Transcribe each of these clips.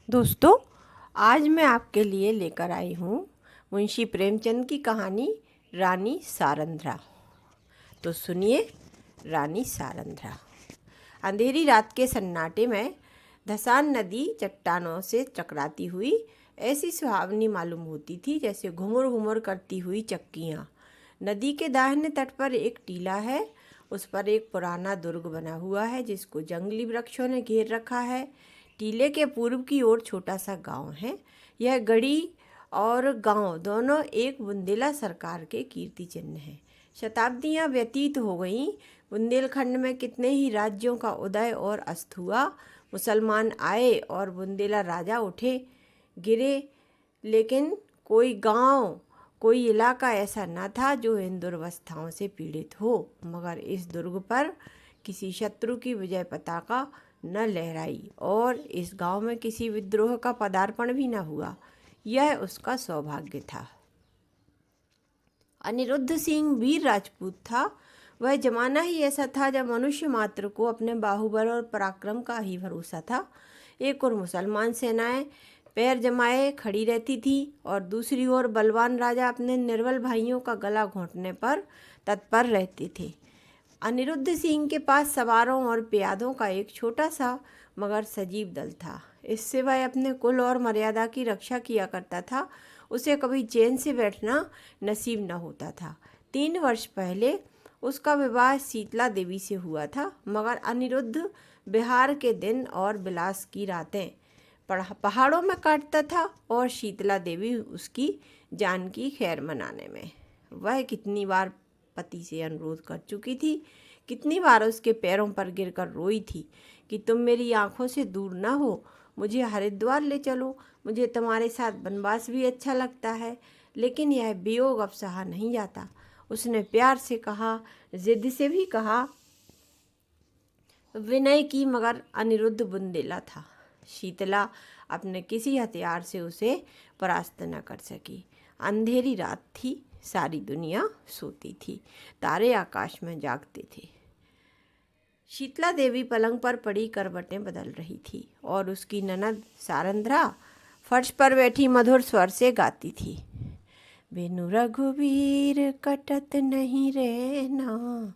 दोस्तों, आज मैं आपके लिए लेकर आई हूँ मुंशी प्रेमचंद की कहानी रानी सारंद्रा। तो सुनिए रानी सारंद्रा। अंधेरी रात के सन्नाटे में धसान नदी चट्टानों से टकराती हुई ऐसी सुहावनी मालूम होती थी जैसे घुमुर घुमुर करती हुई चक्कियाँ। नदी के दाहिने तट पर एक टीला है। उस पर एक पुराना दुर्ग बना हुआ है जिसको जंगली वृक्षों ने घेर रखा है। टीले के पूर्व की ओर छोटा सा गांव है। यह गढ़ी और गांव दोनों एक बुंदेला सरकार के कीर्ति चिन्ह हैं। शताब्दियां व्यतीत हो गईं। बुंदेलखंड में कितने ही राज्यों का उदय और अस्त हुआ। मुसलमान आए और बुंदेला राजा उठे गिरे, लेकिन कोई गांव, कोई इलाका ऐसा न था जो इन दुर्वस्थाओं से पीड़ित हो। मगर इस दुर्ग पर किसी शत्रु की विजय पताका न लहराई और इस गांव में किसी विद्रोह का पदार्पण भी न हुआ। यह उसका सौभाग्य था। अनिरुद्ध सिंह वीर राजपूत था। वह जमाना ही ऐसा था जब मनुष्य मात्र को अपने बाहुबल और पराक्रम का ही भरोसा था। एक और मुसलमान सेनाएं पैर जमाए खड़ी रहती थी और दूसरी ओर बलवान राजा अपने निर्बल भाइयों का गला घोंटने पर तत्पर रहते थे। अनिरुद्ध सिंह के पास सवारों और प्यादों का एक छोटा सा मगर सजीव दल था। इससे वह अपने कुल और मर्यादा की रक्षा किया करता था। उसे कभी चैन से बैठना नसीब न होता था। 3 वर्ष पहले उसका विवाह शीतला देवी से हुआ था। मगर अनिरुद्ध बिहार के दिन और बिलास की रातें पहाड़ों में काटता था और शीतला देवी उसकी जान की खैर मनाने में। वह कितनी बार पति से अनुरोध कर चुकी थी, कितनी बार उसके पैरों पर गिरकर रोई थी कि तुम मेरी आंखों से दूर ना हो, मुझे हरिद्वार ले चलो, मुझे तुम्हारे साथ वनवास भी अच्छा लगता है। लेकिन यह वियोग अब सहा नहीं जाता। उसने प्यार से कहा, जिद से भी कहा, विनय की, मगर अनिरुद्ध बुंदेला था। शीतला अपने किसी हथियार से उसे परास्त न कर सकी। अंधेरी रात थी, सारी दुनिया सोती थी, तारे आकाश में जागते थे। शीतला देवी पलंग पर पड़ी करवटें बदल रही थी और उसकी ननद सारंद्रा फर्श पर बैठी मधुर स्वर से गाती थी। बिनु रघुवीर कटत नहीं रहना,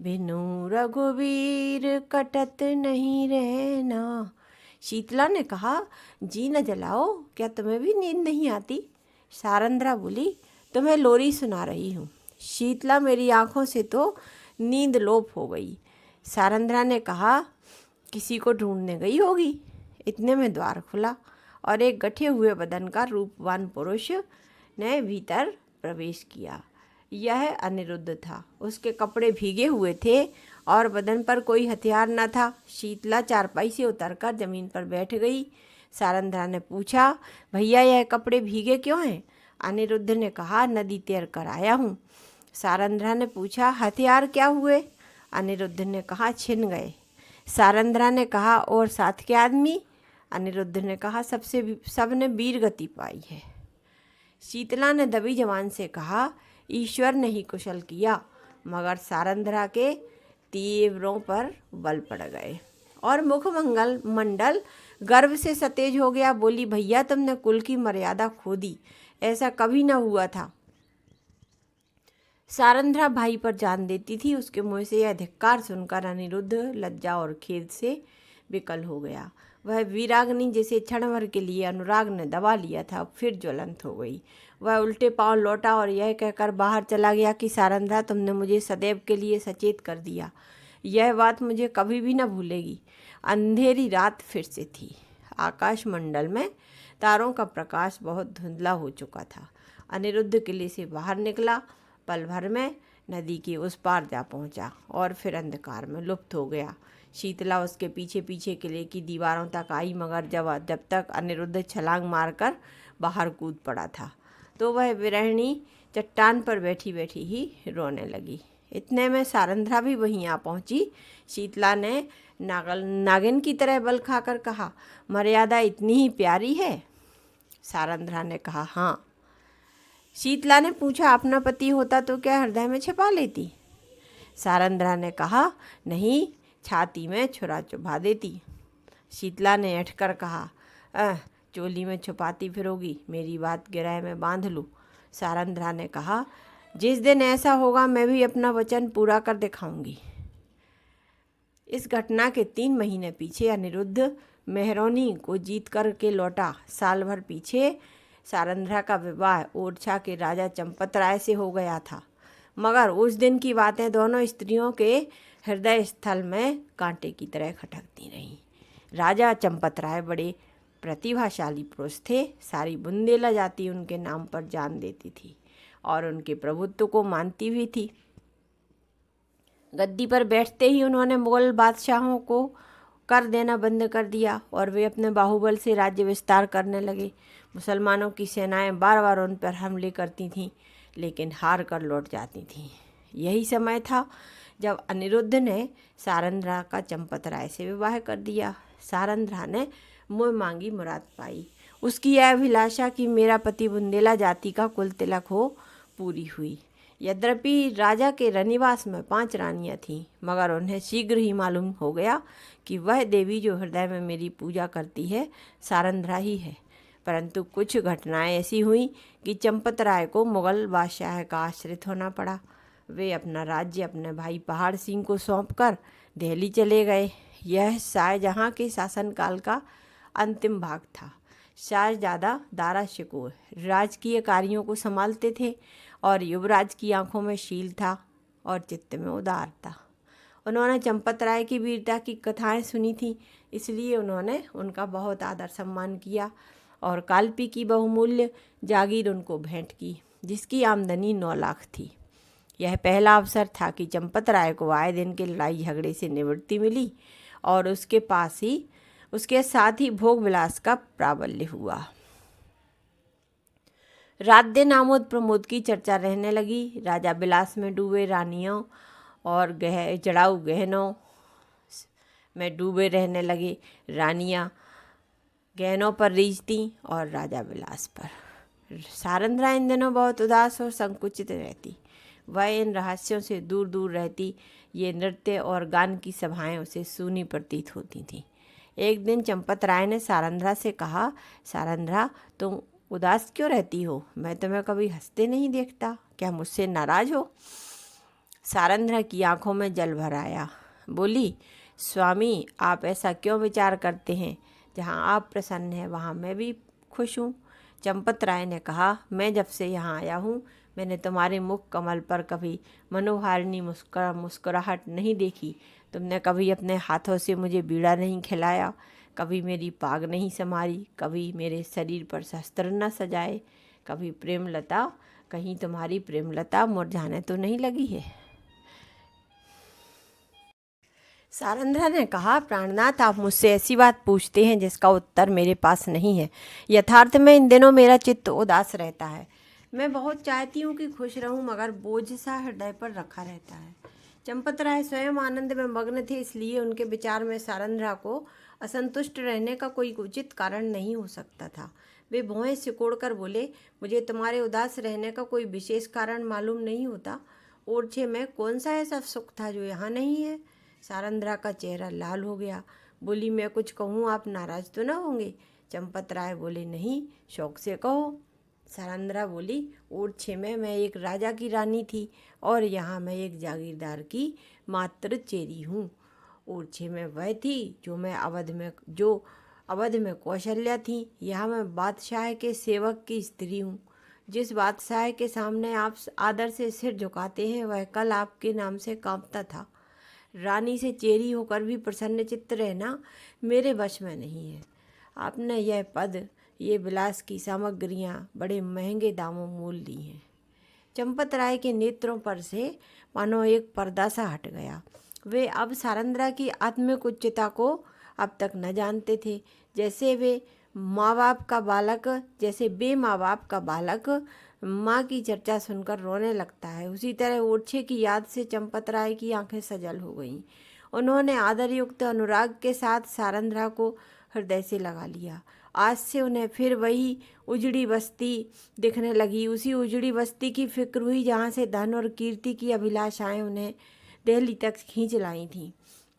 बिनु रघुवीर कटत नहीं रहना। शीतला ने कहा, जी न जलाओ, क्या तुम्हें भी नींद नहीं आती? सारंद्रा बोली, तुम्हें लोरी सुना रही हूँ। शीतला, मेरी आंखों से तो नींद लोप हो गई। सारंद्रा ने कहा, किसी को ढूंढने गई होगी। इतने में द्वार खुला और एक गठे हुए बदन का रूपवान पुरुष ने भीतर प्रवेश किया। यह अनिरुद्ध था। उसके कपड़े भीगे हुए थे और बदन पर कोई हथियार न था। शीतला चारपाई से उतरकर जमीन पर बैठ गई। सारंद्रा ने पूछा, भैया यह कपड़े भीगे क्यों हैं? अनिरुद्ध ने कहा, नदी तैर कर आया हूँ। सारंद्रा ने पूछा, हथियार क्या हुए? अनिरुद्ध ने कहा, छिन गए। सारंद्रा ने कहा, और साथ के आदमी? अनिरुद्ध ने कहा, सबने वीर गति पाई है। शीतला ने दबी जवान से कहा, ईश्वर ने ही कुशल किया। मगर सारंद्रा के तीव्रों पर बल पड़ गए और मुखमंगल मंडल गर्व से सतेज हो गया। बोली, भैया तुमने कुल की मर्यादा खो दी, ऐसा कभी न हुआ था। सारंद्रा भाई पर जान देती थी। उसके मुंह से यह धिक्कार सुनकर अनिरुद्ध लज्जा और खेद से विकल हो गया। वह वीराग्नि जिसे क्षण भर के लिए अनुराग ने दबा लिया था फिर ज्वलंत हो गई। वह उल्टे पांव लौटा और यह कहकर बाहर चला गया कि सारंद्रा, तुमने मुझे सदैव के लिए सचेत कर दिया। यह बात मुझे कभी भी न भूलेगी। अंधेरी रात फिर से थी। आकाश मंडल में तारों का प्रकाश बहुत धुंधला हो चुका था। अनिरुद्ध किले से बाहर निकला, पल भर में नदी के उस पार जा पहुंचा और फिर अंधकार में लुप्त हो गया। शीतला उसके पीछे पीछे किले की दीवारों तक आई, मगर जब तक अनिरुद्ध छलांग मारकर बाहर कूद पड़ा था तो वह विरहिणी चट्टान पर बैठी बैठी ही रोने लगी। इतने में सारंद्रा भी वहीं आ पहुंची। शीतला ने नागिन की तरह बल खाकर कहा, मर्यादा इतनी ही प्यारी है? सारंद्रा ने कहा, हाँ। शीतला ने पूछा, अपना पति होता तो क्या हृदय में छिपा लेती? सारंद्रा ने कहा, नहीं, छाती में छुरा चुभा देती। शीतला ने ऐंठकर कहा, चोली में छुपाती फिरोगी, मेरी बात गिरह में बांध लूँ। सारंध्रा ने कहा, जिस दिन ऐसा होगा मैं भी अपना वचन पूरा कर दिखाऊंगी। इस घटना के 3 महीने पीछे अनिरुद्ध मेहरौनी को जीत कर के लौटा। साल भर पीछे सारंध्रा का विवाह ओरछा के राजा चंपत राय से हो गया था, मगर उस दिन की बातें दोनों स्त्रियों के हृदय स्थल में कांटे की तरह खटकती रहीं। राजा चंपत राय बड़े प्रतिभाशाली पुरुष थे। सारी बुंदेला जाति उनके नाम पर जान देती थी और उनके प्रभुत्व को मानती भी थी। गद्दी पर बैठते ही उन्होंने मुगल बादशाहों को कर देना बंद कर दिया और वे अपने बाहुबल से राज्य विस्तार करने लगे। मुसलमानों की सेनाएं बार बार उन पर हमले करती थीं, लेकिन हार कर लौट जाती थीं। यही समय था जब अनिरुद्ध ने सारंध्रा का चंपत राय से विवाह कर दिया। सारंध्रा ने मुँह मांगी मुराद पाई। उसकी यह अभिलाषा कि मेरा पति बुंदेला जाति का कुल तिलक हो पूरी हुई। यद्यपि राजा के रनिवास में 5 रानियां थीं, मगर उन्हें शीघ्र ही मालूम हो गया कि वह देवी जो हृदय में मेरी पूजा करती है सारंध्रा ही है। परंतु कुछ घटनाएं ऐसी हुई कि चंपत राय को मुगल बादशाह का आश्रित होना पड़ा। वे अपना राज्य अपने भाई पहाड़ सिंह को सौंपकर दिल्ली चले गए। यह शाहजहां के शासनकाल का अंतिम भाग था। शाहजादा दारा शिकोह राजकीय कार्यों को संभालते थे और युवराज की आंखों में शील था और चित्त में उदार था। उन्होंने चंपत राय की वीरता की कथाएं सुनी थी, इसलिए उन्होंने उनका बहुत आदर सम्मान किया और कालपी की बहुमूल्य जागीर उनको भेंट की, जिसकी आमदनी 9 लाख थी। यह पहला अवसर था कि चंपत राय को आए दिन के लड़ाई झगड़े से निवृत्ति मिली और उसके साथ ही भोग विलास का प्राबल्य हुआ। रात दिन आमोद प्रमोद की चर्चा रहने लगी। राजा विलास में डूबे, रानियों और जड़ाऊ गहनों में डूबे रहने लगे। रानियां गहनों पर रीझती और राजा विलास पर। सारंध्रा इन दिनों बहुत उदास और संकुचित रहती। वह इन रहस्यों से दूर दूर रहती। ये नृत्य और गान की सभाएं उसे सूनी प्रतीत होती थीं। एक दिन चंपत राय ने सारंध्रा से कहा, सारंध्रा, तुम उदास क्यों रहती हो? मैं तुम्हें कभी हंसते नहीं देखता। क्या मुझसे नाराज हो? सारंध्रा की आंखों में जल भर आया। बोली, स्वामी, आप ऐसा क्यों विचार करते हैं? जहाँ आप प्रसन्न हैं वहाँ मैं भी खुश हूँ। चंपत राय ने कहा, मैं जब से यहाँ आया हूँ मैंने तुम्हारे मुख कमल पर कभी मनोहारिणी मुस्कुराहट नहीं देखी। तुमने कभी अपने हाथों से मुझे बीड़ा नहीं खिलाया, कभी मेरी पाग नहीं संवारी, कभी मेरे शरीर पर शस्त्र न सजाए, कभी प्रेमलता, कहीं तुम्हारी प्रेमलता मुरझाने तो नहीं लगी है? सारंध्रा ने कहा, प्राणनाथ, आप मुझसे ऐसी बात पूछते हैं जिसका उत्तर मेरे पास नहीं है। यथार्थ में इन दिनों मेरा चित्त उदास रहता है। मैं बहुत चाहती हूँ कि खुश रहूँ, मगर बोझ सा हृदय पर रखा रहता है। चंपत राय स्वयं आनंद में मग्न थे, इसलिए उनके विचार में सारंध्रा को असंतुष्ट रहने का कोई उचित कारण नहीं हो सकता था। वे भौहें सिकोड़कर बोले, मुझे तुम्हारे उदास रहने का कोई विशेष कारण मालूम नहीं होता। ओरछे में कौन सा ऐसा सुख था जो यहाँ नहीं है? सारंध्रा का चेहरा लाल हो गया। बोली, मैं कुछ कहूँ आप नाराज तो न होंगे? चंपत राय बोले, नहीं, शौक से कहो। सारंध्रा बोली, ओरछे में मैं एक राजा की रानी थी और यहाँ मैं एक जागीरदार की मात्र चेरी हूँ। ओरछे में वह थी जो अवध में कौशल्या थी। यहाँ मैं बादशाह के सेवक की स्त्री हूँ। जिस बादशाह के सामने आप आदर से सिर झुकाते हैं वह कल आपके नाम से कांपता था। रानी से चेरी होकर भी प्रसन्न चित्त रहना मेरे वश में नहीं है। आपने यह पद, ये विलास की सामग्रियाँ बड़े महंगे दामों मूल ली हैं। चंपत राय के नेत्रों पर से मानो एक पर्दा सा हट गया। वे अब सारंध्रा की आत्मिक उच्चता को अब तक न जानते थे। जैसे माँ बाप का बालक माँ की चर्चा सुनकर रोने लगता है, उसी तरह ओरछे की याद से चंपत राय की आंखें सजल हो गईं। उन्होंने आदरयुक्त अनुराग के साथ सारंध्रा को हृदय से लगा लिया। आज से उन्हें फिर वही उजड़ी बस्ती दिखने लगी। उसी उजड़ी बस्ती की फिक्र हुई जहाँ से धन और कीर्ति की अभिलाषाएं उन्हें दिल्ली तक खींच लाई थीं।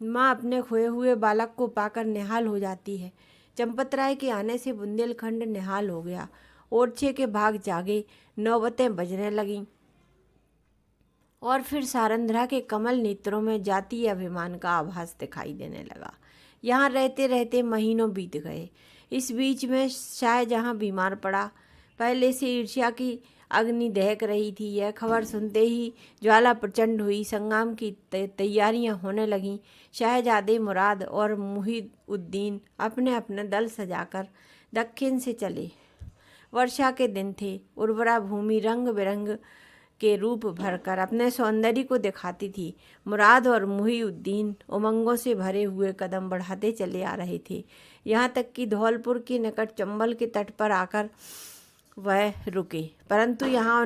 माँ अपने खोए हुए बालक को पाकर निहाल हो जाती है। चंपतराय के आने से बुंदेलखंड निहाल हो गया। ओरछे के भाग जागे, नौबतें बजने लगीं और फिर सारंध्रा के कमल नेत्रों में जातीय अभिमान का आभास दिखाई देने लगा। यहाँ रहते रहते महीनों बीत गए। इस बीच में शाहजहाँ बीमार पड़ा। पहले से ईर्ष्या की अग्नि दहक रही थी। यह खबर सुनते ही ज्वाला प्रचंड हुई। संग्राम की तैयारियां होने लगीं। शहजादे मुराद और मुहिउद्दीन अपने अपने दल सजाकर दक्षिण से चले। वर्षा के दिन थे। उर्वरा भूमि रंग बिरंग के रूप भरकर अपने सौंदर्य को दिखाती थी। मुराद और मुहिउद्दीन उमंगों से भरे हुए कदम बढ़ाते चले आ रहे थे। यहाँ तक कि धौलपुर के निकट चंबल के तट पर आकर वह रुके, परंतु यहाँ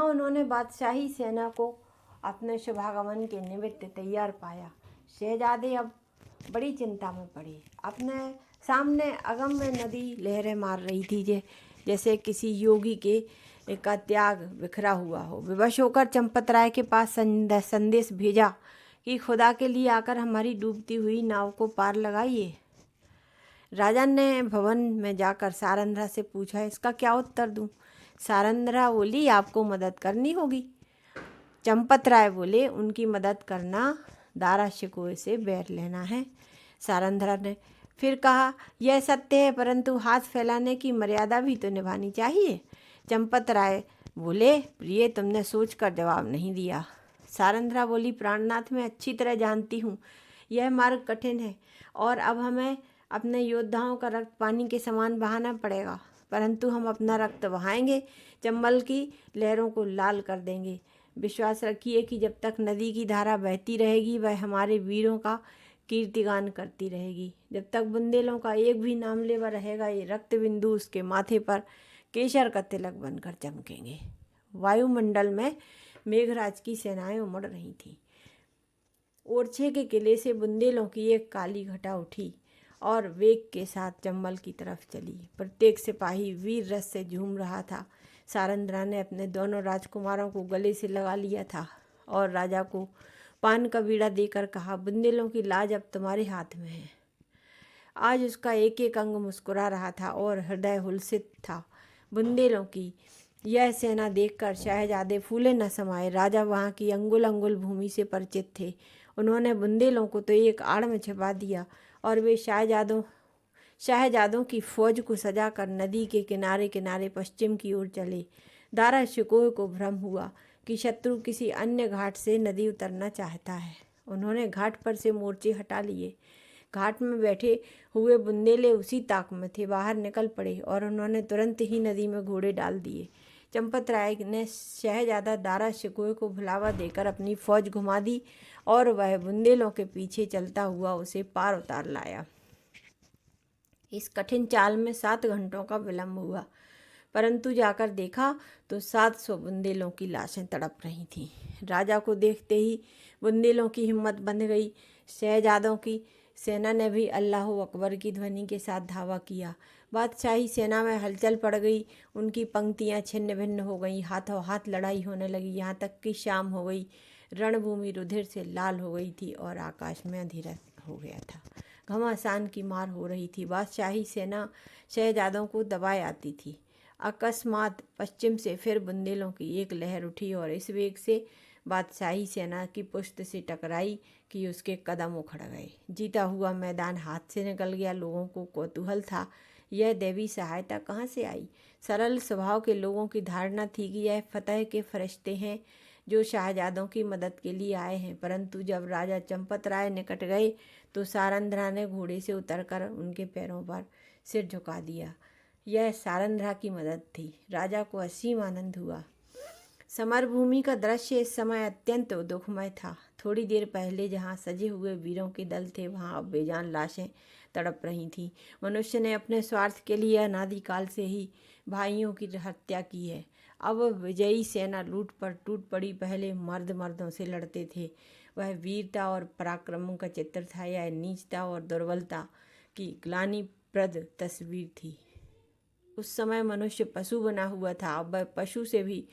उन्होंने बादशाही सेना को अपने शुभागमन के निमित्त तैयार पाया। शहजादे अब बड़ी चिंता में पड़े। अपने सामने अगम्य नदी लहरें मार रही थी, जैसे किसी योगी का त्याग बिखरा हुआ हो। विवश होकर चंपतराय के पास संदेश भेजा कि खुदा के लिए आकर हमारी डूबती हुई नाव को पार लगाइए। राजा ने भवन में जाकर सारंध्रा से पूछा, इसका क्या उत्तर दूं? सारंध्रा बोली, आपको मदद करनी होगी। चंपतराय बोले, उनकी मदद करना दारा शिकोह से बैर लेना है। सारंध्रा ने फिर कहा, यह सत्य है, परंतु हाथ फैलाने की मर्यादा भी तो निभानी चाहिए। चंपतराय बोले, प्रिय, तुमने सोचकर जवाब नहीं दिया। सारंध्रा बोली, प्राणनाथ, मैं अच्छी तरह जानती हूँ यह मार्ग कठिन है और अब हमें अपने योद्धाओं का रक्त पानी के समान बहाना पड़ेगा, परंतु हम अपना रक्त बहाएंगे, चंबल की लहरों को लाल कर देंगे। विश्वास रखिए कि जब तक नदी की धारा बहती रहेगी वह हमारे वीरों का कीर्तिगान करती रहेगी। जब तक बुंदेलों का एक भी नाम लेवा रहेगा, ये रक्त बिंदु उसके माथे पर केसर का तिलक बनकर चमकेंगे। वायुमंडल में मेघराज की सेनाएं उमड़ रही थीं। ओरछे के किले से बुंदेलों की एक काली घटा उठी और वेग के साथ चंबल की तरफ चली। प्रत्येक सिपाही वीर रस से झूम रहा था। सारंध्रा ने अपने दोनों राजकुमारों को गले से लगा लिया था और राजा को पान का बीड़ा देकर कहा, बुंदेलों की लाज अब तुम्हारे हाथ में है। आज उसका एक एक अंग मुस्कुरा रहा था और हृदय हुलसित था। बुंदेलों की यह सेना देखकर शहजादे फूले न समाये। राजा वहाँ की अंगुल अंगुल भूमि से परिचित थे। उन्होंने बुंदेलों को तो एक आड़ में छिपा दिया और वे शाहजादों की फौज को सजाकर नदी के किनारे किनारे पश्चिम की ओर चले। दारा शिकोह को भ्रम हुआ कि शत्रु किसी अन्य घाट से नदी उतरना चाहता है। उन्होंने घाट पर से मोर्चे हटा लिए। घाट में बैठे हुए बुंदेले उसी ताक में थे। बाहर निकल पड़े और उन्होंने तुरंत ही नदी में घोड़े डाल दिए। चंपतराय ने शहजादा दारा शिकोह को भुलावा देकर अपनी फौज घुमा दी और वह बुंदेलों के पीछे चलता हुआ उसे पार उतार लाया। इस कठिन चाल में 7 घंटों का विलंब हुआ, परंतु जाकर देखा तो 700 बुंदेलों की लाशें तड़प रही थीं। राजा को देखते ही बुंदेलों की हिम्मत बंध गई। शहजादों की सेना ने भी अल्लाह अकबर की ध्वनि के साथ धावा किया। बादशाही सेना में हलचल पड़ गई। उनकी पंक्तियां छिन्न भिन्न हो गईं। हाथों हाथ लड़ाई होने लगी, यहाँ तक कि शाम हो गई। रणभूमि रुधिर से लाल हो गई थी और आकाश में अंधेरा हो गया था। घमासान की मार हो रही थी। बादशाही सेना शहजादों को दबाए आती थी। अकस्मात पश्चिम से फिर बुंदेलों की एक लहर उठी और इस वेग से बादशाही सेना की पुष्ट से टकराई कि उसके कदम उखड़ गए। जीता हुआ मैदान हाथ से निकल गया। लोगों को कौतूहल था, यह देवी सहायता कहाँ से आई? सरल स्वभाव के लोगों की धारणा थी कि यह फतेह के फरिश्ते हैं जो शाहजादों की मदद के लिए आए हैं। परंतु जब राजा चंपतराय निकट गए तो सारंध्रा ने घोड़े से उतरकर उनके पैरों पर सिर झुका दिया। यह सारंध्रा की मदद थी। राजा को असीम आनंद हुआ। समरभूमि का दृश्य इस समय अत्यंत दुखमय था। थोड़ी देर पहले जहाँ सजे हुए वीरों के दल थे, वहाँ अब बेजान लाशें तड़प रही थीं। मनुष्य ने अपने स्वार्थ के लिए अनादिकाल से ही भाइयों की हत्या की है। अब विजयी सेना लूट पर टूट पड़ी। पहले मर्द मर्दों से लड़ते थे। वह वीरता और पराक्रमों का चित्र था। यह नीचता और दुर्बलता की ग्लानिप्रद तस्वीर थी। उस समय मनुष्य पशु बना हुआ था। अब वह पशु से भी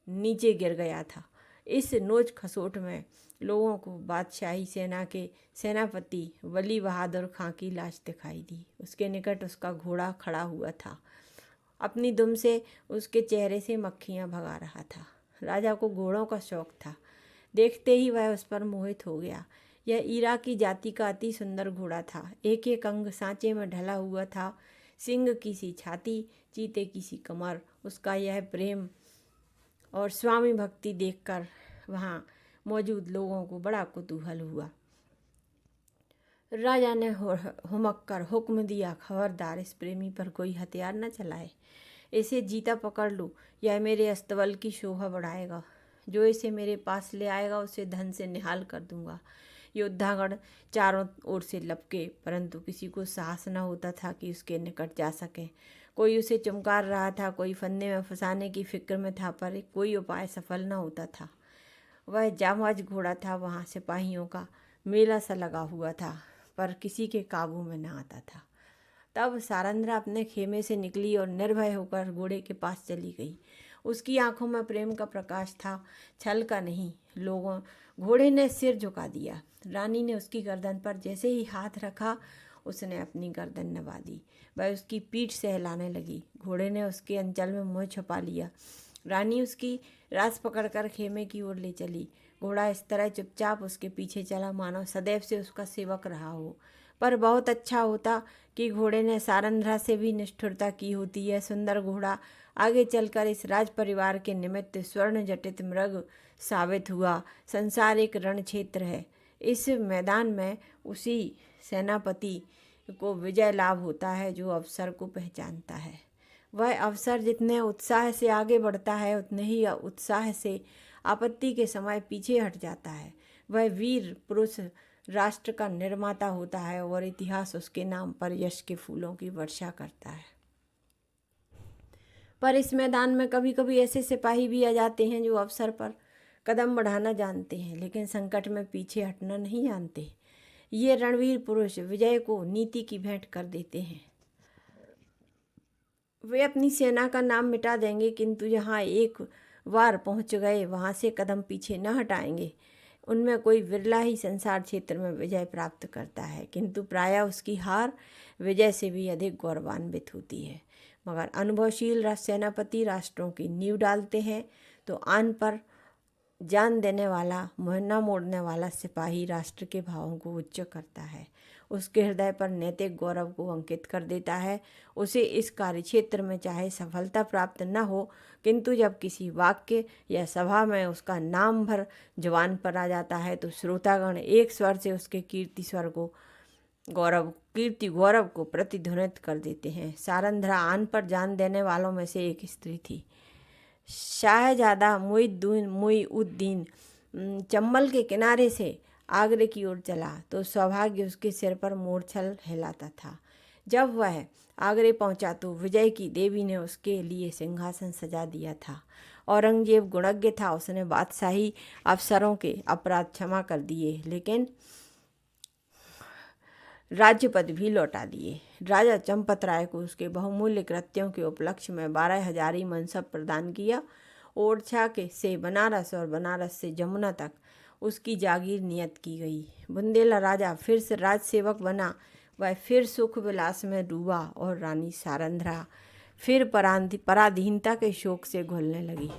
नीचे गिर गया था। इस नोच खसोट में लोगों को बादशाही सेना के सेनापति वली बहादुर खां की लाश दिखाई दी। उसके निकट उसका घोड़ा खड़ा हुआ था, अपनी दुम से उसके चेहरे से मक्खियाँ भगा रहा था। राजा को घोड़ों का शौक था, देखते ही वह उस पर मोहित हो गया। यह इराकी जाति का अति सुंदर घोड़ा था, एक एक अंग सांचे में ढला हुआ था। सिंह की सी छाती, चीते की सी कमर। उसका यह प्रेम और स्वामी भक्ति देखकर वहाँ मौजूद लोगों को बड़ा कुतूहल हुआ। राजा ने हुमक कर हुक्म दिया, खबरदार इस प्रेमी पर कोई हथियार न चलाए। इसे जीता पकड़ लो, यह मेरे अस्तबल की शोभा बढ़ाएगा। जो इसे मेरे पास ले आएगा उसे धन से निहाल कर दूंगा। योद्धागण चारों ओर से लपके, परंतु किसी को साहस न होता था कि उसके निकट जा सके। कोई उसे चमकार रहा था, कोई फंदे में फंसाने की फिक्र में था, पर कोई उपाय सफल न होता था। वह जांबाज घोड़ा था, वहाँ सिपाहियों का मेला सा लगा हुआ था, पर किसी के काबू में न आता था। तब सारंद्रा अपने खेमे से निकली और निर्भय होकर घोड़े के पास चली गई। उसकी आंखों में प्रेम का प्रकाश था, छल का नहीं। घोड़े ने सिर झुका दिया। रानी ने उसकी गर्दन पर जैसे ही हाथ रखा, उसने अपनी गर्दन नवा दी। वह उसकी पीठ सहलाने लगी। घोड़े ने उसके अंचल में मुँह छुपा लिया। रानी उसकी रास पकड़कर खेमे की ओर ले चली। घोड़ा इस तरह चुपचाप उसके पीछे चला मानो सदैव से उसका सेवक रहा हो। पर बहुत अच्छा होता कि घोड़े ने सारंद्रा से भी निष्ठुरता की होती। यह सुंदर घोड़ा आगे चलकर इस राज परिवार के निमित्त स्वर्ण जटित मृग साबित हुआ। संसार एक रण क्षेत्र है। इस मैदान में उसी सेनापति को विजय लाभ होता है जो अवसर को पहचानता है। वह अवसर जितने उत्साह से आगे बढ़ता है, उतने ही उत्साह से आपत्ति के समय पीछे हट जाता है। वह वीर पुरुष राष्ट्र का निर्माता होता है और इतिहास उसके नाम पर यश के फूलों की वर्षा करता है। पर इस मैदान में कभी कभी ऐसे सिपाही भी आ जाते हैं जो अवसर पर कदम बढ़ाना जानते हैं, लेकिन संकट में पीछे हटना नहीं जानते। ये रणवीर पुरुष विजय को नीति की भेंट कर देते हैं। वे अपनी सेना का नाम मिटा देंगे, किंतु जहाँ एक बार पहुँच गए वहाँ से कदम पीछे न हटाएंगे। उनमें कोई विरला ही संसार क्षेत्र में विजय प्राप्त करता है, किंतु प्रायः उसकी हार विजय से भी अधिक गौरवान्वित होती है। मगर अनुभवशील सेनापति राष्ट्रों की नींव डालते हैं तो आन पर जान देने वाला, मुँह न मोड़ने वाला सिपाही राष्ट्र के भावों को उच्च करता है, उसके हृदय पर नैतिक गौरव को अंकित कर देता है। उसे इस कार्यक्षेत्र में चाहे सफलता प्राप्त न हो, किंतु जब किसी वाक्य या सभा में उसका नाम भर जुबान पर आ जाता है तो श्रोतागण एक स्वर से उसके कीर्ति गौरव को प्रतिध्वनित कर देते हैं। सारंद्रा आन पर जान देने वालों में से एक स्त्री थी। शाहजादा मुइउद्दीन चंबल के किनारे से आगरे की ओर चला तो सौभाग्य उसके सिर पर मोरछल हिलाता था। जब वह आगरे पहुंचा तो विजय की देवी ने उसके लिए सिंहासन सजा दिया था। औरंगजेब गुणज्ञ था, उसने बादशाही अफसरों के अपराध क्षमा कर दिए, लेकिन राज्य पद भी लौटा दिए। राजा चंपत राय को उसके बहुमूल्य कृत्यों के उपलक्ष्य में 12 हजारी मनसब प्रदान किया। ओरछा से बनारस और बनारस से जमुना तक उसकी जागीर नियत की गई। बुंदेला राजा फिर से राज सेवक बना। वह फिर सुख विलास में डूबा और रानी सारंद्रा फिर पराधीनता के शोक से घुलने लगी।